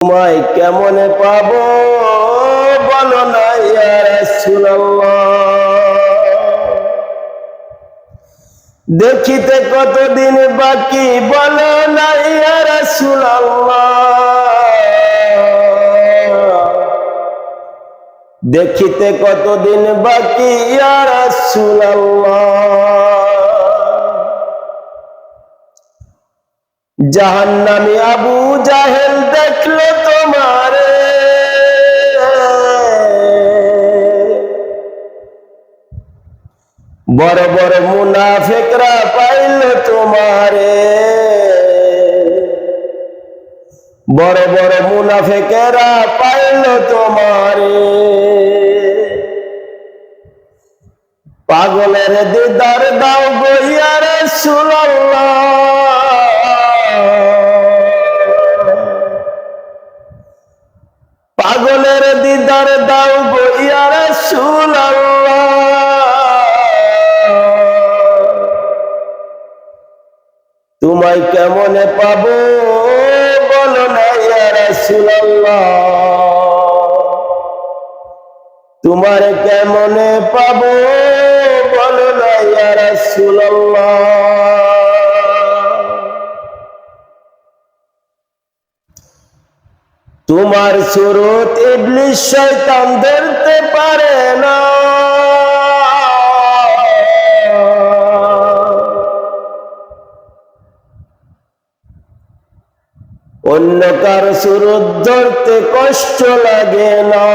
তোমায় কেমনে পাবো বলো না ইয়া রাসূলুল্লাহ। দেখিতে কতদিন বাকি বলো না ইয়া রাসূলুল্লাহ। দেখিতে কতদিন বাকি ইয়া রাসূলুল্লাহ। জাহান্নামী আবু জাহেল দেখলো তোমারে, বড় বড় মুনাফিকরা পাইল তোমারে, বড় বড় মুনাফিকেরা পাইল তোমারে। পাগলের দিদার দাও গো ইয়া রাসূলুল্লাহ। পাগলের দিদার দাও গো ইয়া রাসূলুল্লাহ। তোমায় কেমনে পাবো বলো না ইয়া রাসূলুল্লাহ। তোমারে কেমনে পাবো বলো না ইয়া রাসূলুল্লাহ। তোমার সুরত ইবলিস শয়তান ধরতে পারে না, অন্য কার সুরত ধরতে কষ্ট লাগে না।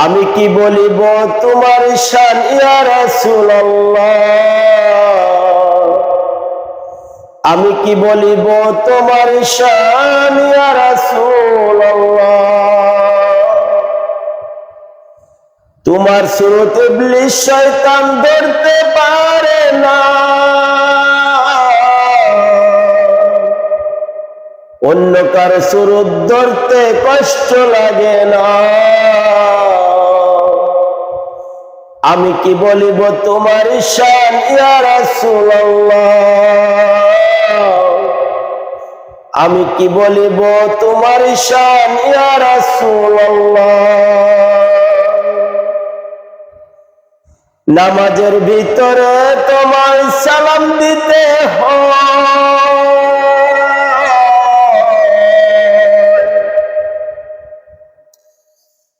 আমি কি বলিব তোমার শান ইয়া রাসূলুল্লাহ। আমি কি বলিব তোমার শান ইয়া রাসূলুল্লাহ। তোমার সুরত ইবলিস শয়তান ধরতে পারে না, অন্য কার সুরত ধরতে কষ্ট লাগে না। আমি কি বলিব তোমার শান ইয়া রাসূলুল্লাহ। আমি কি বলিব তোমার শান ইয়া রাসূলুল্লাহ। নামাজের ভিতরে তোমায় সালাম দিতে হয়,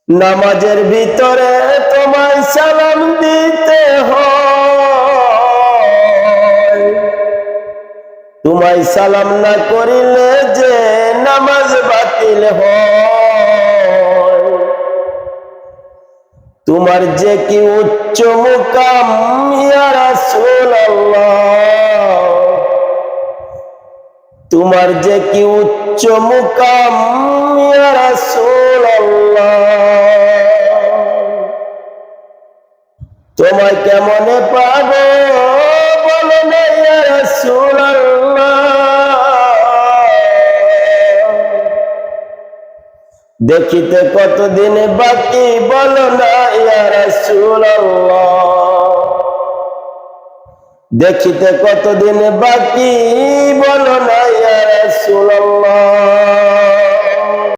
নামাজের ভিতরে তোমায় সালাম দিতে হয়। তোমায় সালাম না করিলে যে নামাজ বাতিল হয়। তোমার যে কি উচ্চ মুকাম ইয়া রাসূলুল্লাহ। তোমার যে কি উচ্চ মুকাম ইয়া রাসূলুল্লাহ। তোমায় কেমনে পাবো বলো না ইয়া রাসূলুল্লাহ। দেখিতে কতদিন বাকি বলো না ইয়া রাসূলুল্লাহ। দেখিতে কতদিন বাকি বলো না ইয়া রাসূলুল্লাহ।